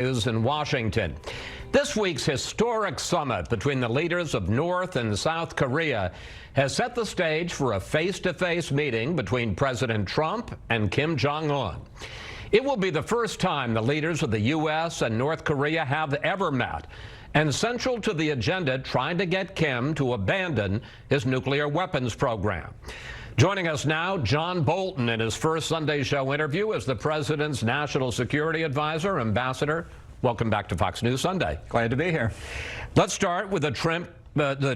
News in Washington. This week's historic summit between the leaders of North and South Korea has set the stage for a face-to-face meeting between President Trump and Kim Jong-un. It will be the first time the leaders of the U.S. and North Korea have ever met, and central to the agenda trying to get Kim to abandon his nuclear weapons program. Joining us now, John Bolton, in his first Sunday Show interview as the President's National Security Advisor. Ambassador, welcome back to Fox News Sunday. Glad to be here. Let's start with the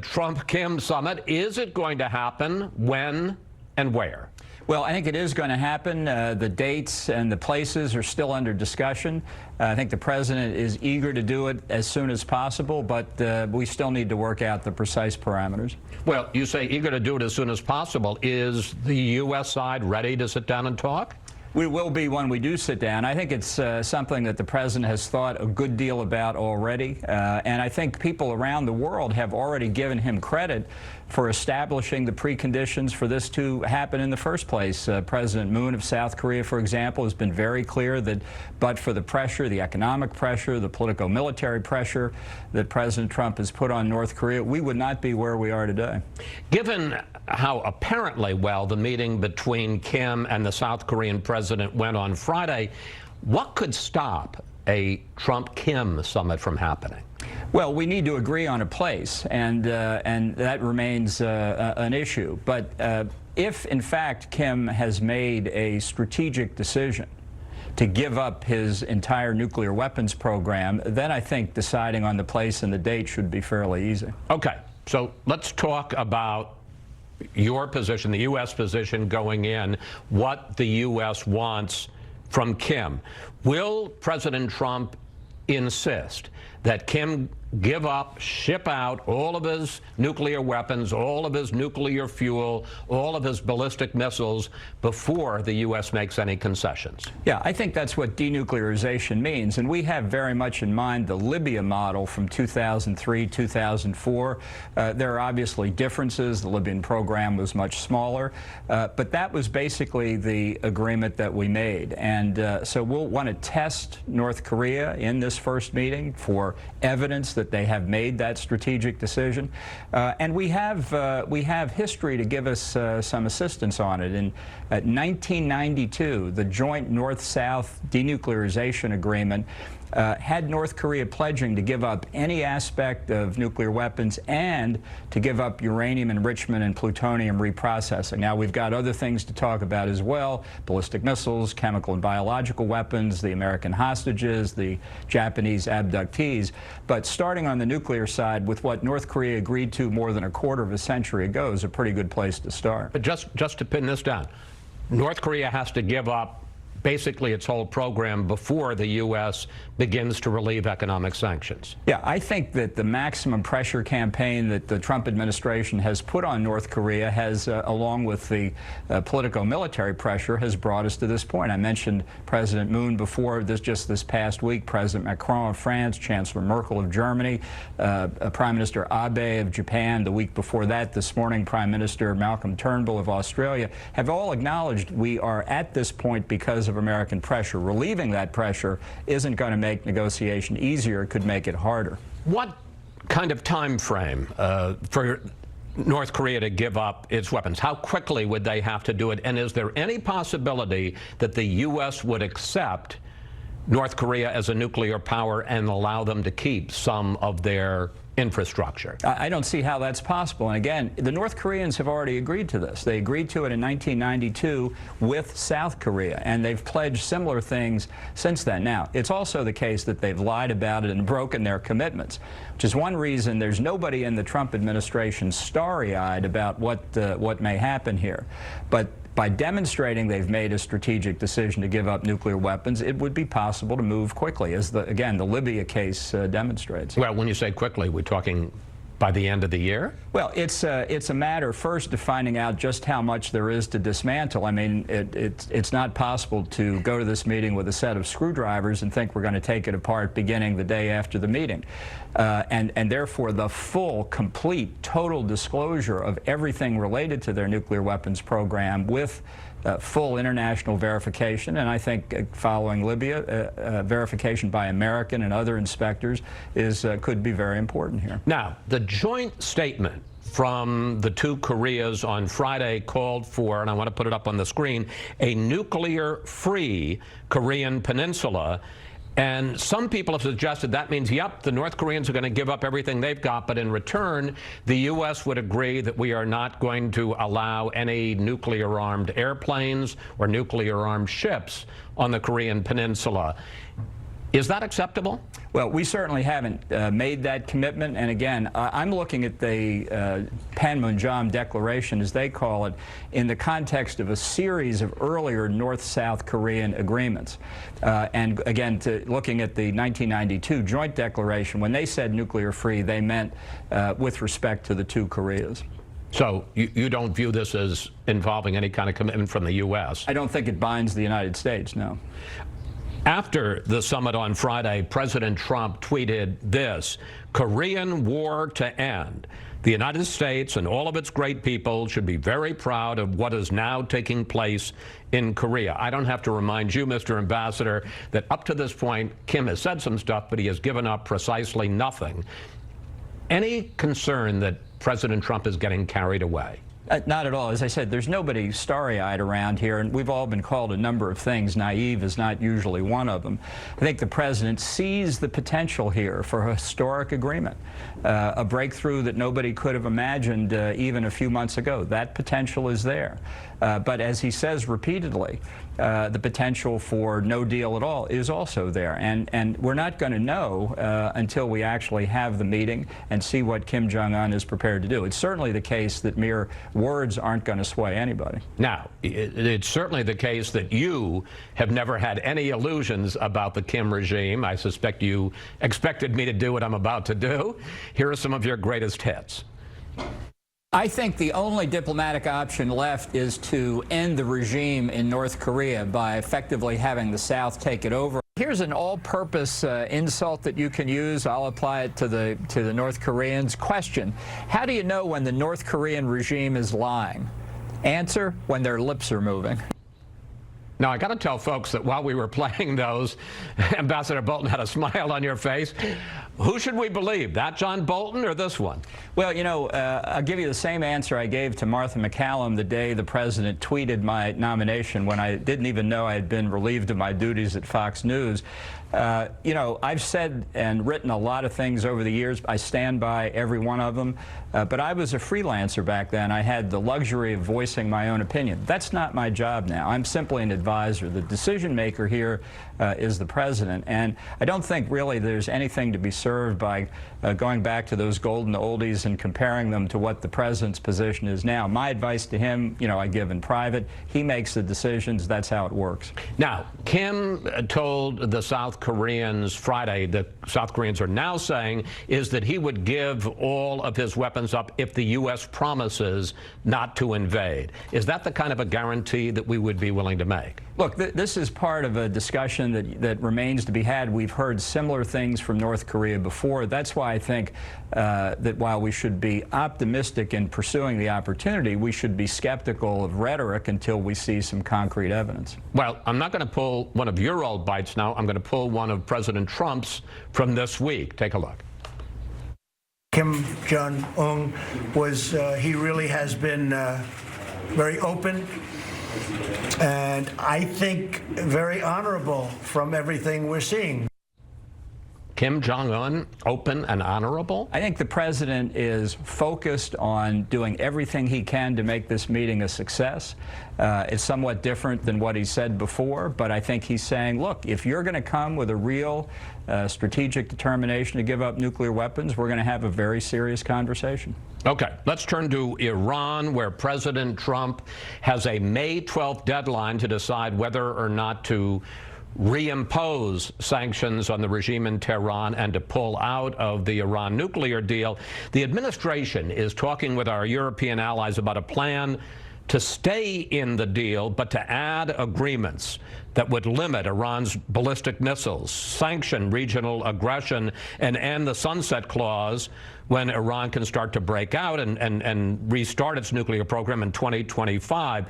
Trump-Kim summit. Is it going to happen? When and where? Well, I think it is going to happen. The dates and the places are still under discussion. I think the President is eager to do it as soon as possible, but we still need to work out the precise parameters. Well, you say eager to do it as soon as possible. Is the U.S. side ready to sit down and talk? We will be when we do sit down. I think it's something that the President has thought a good deal about already, and I think people around the world have already given him credit for establishing the preconditions for this to happen in the first place. President Moon of South Korea, for example, has been very clear that but for the pressure, the economic pressure, the politico-military pressure that President Trump has put on North Korea, we would not be where we are today. Given how apparently well the meeting between Kim and the South Korean president went on Friday, what could stop a Trump-Kim summit from happening? Well, we need to agree on a place, and that remains an issue. But if, in fact, Kim has made a strategic decision to give up his entire nuclear weapons program, then I think deciding on the place and the date should be fairly easy. Okay, so let's talk about your position, the U.S. position going in, what the U.S. wants from Kim. Will President Trump insist that Kim give up, ship out all of his nuclear weapons, all of his nuclear fuel, all of his ballistic missiles before the U.S. makes any concessions? Yeah, I think that's what denuclearization means. And we have very much in mind the Libya model from 2003, 2004. There are obviously differences. The Libyan program was much smaller. But that was basically the agreement that we made. And so we'll want to test North Korea in this first meeting for evidence that they have made that strategic decision, and we have history to give us some assistance on it. In 1992, the joint North-South denuclearization agreement had North Korea pledging to give up any aspect of nuclear weapons and to give up uranium enrichment and plutonium reprocessing. Now, we've got other things to talk about as well: ballistic missiles, chemical and biological weapons, the American hostages, the Japanese abductees. But starting on the nuclear side with what North Korea agreed to more than a quarter of a century ago is a pretty good place to start. But just to pin this down, North Korea has to give up basically its whole program before the U.S. begins to relieve economic sanctions. Yeah, I think that the maximum pressure campaign that the Trump administration has put on North Korea has, along with the politico-military pressure, has brought us to this point. I mentioned President Moon before, just this past week, President Macron of France, Chancellor Merkel of Germany, Prime Minister Abe of Japan. The week before that, this morning, Prime Minister Malcolm Turnbull of Australia have all acknowledged we are at this point because of American pressure. Relieving that pressure isn't going to make negotiation easier. It could make it harder. What kind of time frame for North Korea to give up its weapons? How quickly would they have to do it? And is there any possibility that the U.S. would accept North Korea as a nuclear power and allow them to keep some of their infrastructure? I don't see how that's possible. And again, the North Koreans have already agreed to this. They agreed to it in 1992 with South Korea, and they've pledged similar things since then. Now, it's also the case that they've lied about it and broken their commitments, which is one reason there's nobody in the Trump administration starry-eyed about what may happen here. But by demonstrating they've made a strategic decision to give up nuclear weapons, it would be possible to move quickly, as again, the Libya case demonstrates. Well, when you say quickly, we're talking by the end of the year? Well, it's a matter first of finding out just how much there is to dismantle. I mean, it's not possible to go to this meeting with a set of screwdrivers and think we're going to take it apart beginning the day after the meeting. And therefore, the full, complete, total disclosure of everything related to their nuclear weapons program with full international verification, and I think following Libya, verification by American and other inspectors could be very important here. Now, the joint statement from the two Koreas on Friday called for, and I want to put it up on the screen, a nuclear-free Korean peninsula. And some people have suggested that means, yep, the North Koreans are going to give up everything they've got, but in return, the U.S. would agree that we are not going to allow any nuclear-armed airplanes or nuclear-armed ships on the Korean peninsula. Is that acceptable? Well, we certainly haven't made that commitment. And again, I'm looking at the Panmunjom Declaration, as they call it, in the context of a series of earlier North-South Korean agreements. And again, looking at the 1992 Joint Declaration, when they said nuclear-free, they meant with respect to the two Koreas. So you don't view this as involving any kind of commitment from the U.S.? I don't think it binds the United States, no. After the summit on Friday, President Trump tweeted this: "Korean War to end. The United States and all of its great people should be very proud of what is now taking place in Korea." I don't have to remind you, Mr. Ambassador, that up to this point, Kim has said some stuff, but he has given up precisely nothing. Any concern that President Trump is getting carried away? Not at all. As I said, there's nobody starry-eyed around here, and we've all been called a number of things. Naive is not usually one of them. I think the president sees the potential here for a historic agreement, a breakthrough that nobody could have imagined even a few months ago. That potential is there. But as he says repeatedly, the potential for no deal at all is also there. And we're not going to know until we actually have the meeting and see what Kim Jong-un is prepared to do. It's certainly the case that mere words aren't going to sway anybody. Now, it's certainly the case that you have never had any illusions about the Kim regime. I suspect you expected me to do what I'm about to do. Here are some of your greatest hits. I think the only diplomatic option left is to end the regime in North Korea by effectively having the South take it over. Here's an all-purpose insult that you can use. I'll apply it to the North Koreans. Question: how do you know when the North Korean regime is lying? Answer: when their lips are moving. Now, I got to tell folks that while we were playing those, Ambassador Bolton had a smile on your face. Who should we believe, that John Bolton or this one? Well, you know, I'll give you the same answer I gave to Martha McCallum the day the president tweeted my nomination, when I didn't even know I had been relieved of my duties at Fox News. You know, I've said and written a lot of things over the years. I stand by every one of them. But I was a freelancer back then. I had the luxury of voicing my own opinion. That's not my job now. I'm simply an advisor. The decision maker here is the president. And I don't think really there's anything to be served by going back to those golden oldies and comparing them to what the president's position is now. My advice to him, you know, I give in private. He makes the decisions. That's how it works. Now, Kim told the South Koreans Friday, the South Koreans are now saying, is that he would give all of his weapons up if the U.S. promises not to invade. Is that the kind of a guarantee that we would be willing to make? Look, this is part of a discussion that remains to be had. We've heard similar things from North Korea before. That's why I think that while we should be optimistic in pursuing the opportunity, we should be skeptical of rhetoric until we see some concrete evidence. Well, I'm not going to pull one of your old bites now. I'm going to pull one of President Trump's from this week. Take a look. Kim Jong-un was, he really has been very open and I think very honorable from everything we're seeing. Kim Jong-un, open and honorable? I think the president is focused on doing everything he can to make this meeting a success. It's somewhat different than what he said before, but I think he's saying, look, if you're going to come with a real strategic determination to give up nuclear weapons, we're going to have a very serious conversation. Okay, let's turn to Iran, where President Trump has a May 12th deadline to decide whether or not to reimpose sanctions on the regime in Tehran and to pull out of the Iran nuclear deal. The administration is talking with our European allies about a plan to stay in the deal, but to add agreements that would limit Iran's ballistic missiles, sanction regional aggression, and end the sunset clause when Iran can start to break out and restart its nuclear program in 2025.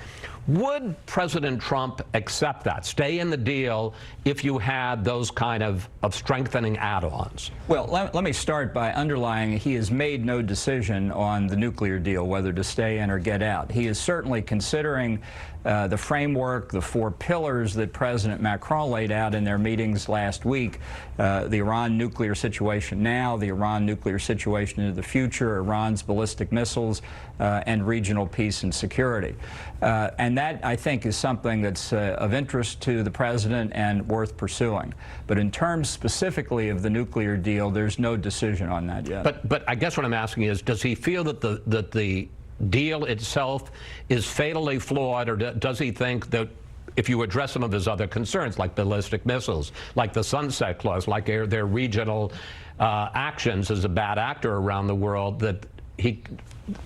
Would President Trump accept that, stay in the deal, if you had those kind of strengthening add-ons? Well, let me start by underlining he has made no decision on the nuclear deal, whether to stay in or get out. He is certainly considering the framework, the 4 pillars that President Macron laid out in their meetings last week, the Iran nuclear situation now, the Iran nuclear situation into the future, Iran's ballistic missiles, and regional peace and security. And that, I think, is something that's of interest to the president and worth pursuing. But in terms specifically of the nuclear deal, there's no decision on that yet. But I guess what I'm asking is, does he feel that the deal itself is fatally flawed, or does he think that if you address some of his other concerns, like ballistic missiles, like the sunset clause, like their regional actions as a bad actor around the world, that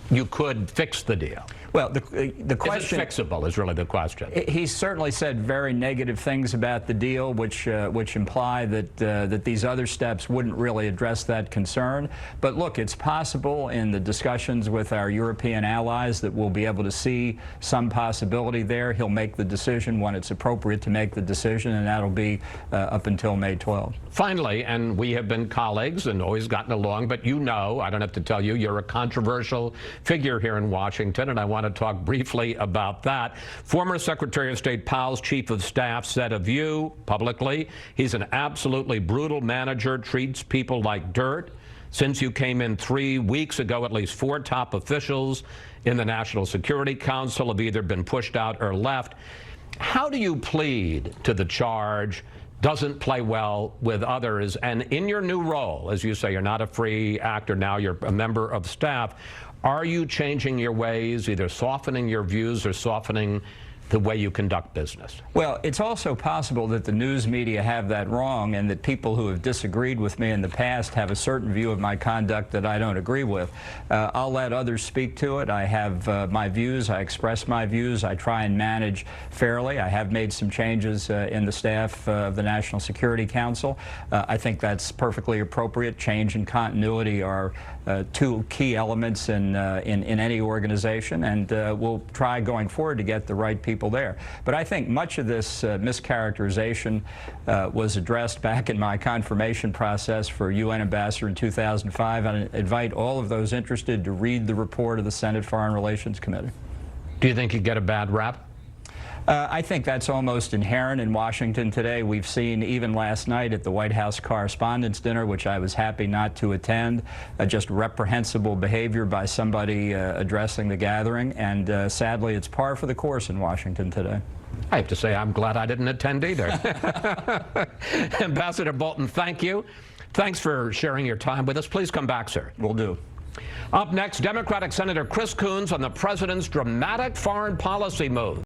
you could fix the deal? Well, the question... Is it fixable is really the question. He certainly said very negative things about the deal, which imply that these other steps wouldn't really address that concern. But look, it's possible in the discussions with our European allies that we'll be able to see some possibility there. He'll make the decision when it's appropriate to make the decision, and that'll be up until May 12th. Finally, and we have been colleagues and always gotten along, but you know, I don't have to tell you, you're a controversial figure here in Washington, and I want to talk briefly about that. Former Secretary of State Powell's chief of staff said of you publicly, he's an absolutely brutal manager, treats people like dirt. Since you came in 3 weeks ago, at least 4 top officials in the National Security Council have either been pushed out or left. How do you plead to the charge doesn't play well with others? And in your new role, as you say, you're not a free actor now, you're a member of staff. Are you changing your ways, either softening your views or softening the way you conduct business? Well, it's also possible that the news media have that wrong, and that people who have disagreed with me in the past have a certain view of my conduct that I don't agree with. I'll let others speak to it. I have my views. I express my views. I try and manage fairly. I have made some changes in the staff of the National Security Council. I think that's perfectly appropriate. Change and continuity are 2 key elements in any organization, and we'll try going forward to get the right people there. But I think much of this mischaracterization was addressed back in my confirmation process for UN Ambassador in 2005. I invite all of those interested to read the report of the Senate Foreign Relations Committee. Do you think you get a bad rap? I think that's almost inherent in Washington today. We've seen, even last night at the White House Correspondents' Dinner, which I was happy not to attend, just reprehensible behavior by somebody addressing the gathering, and sadly it's par for the course in Washington today. I have to say I'm glad I didn't attend either. Ambassador Bolton, thank you. Thanks for sharing your time with us. Please come back, sir. Will do. Up next, Democratic Senator Chris Coons on the president's dramatic foreign policy move.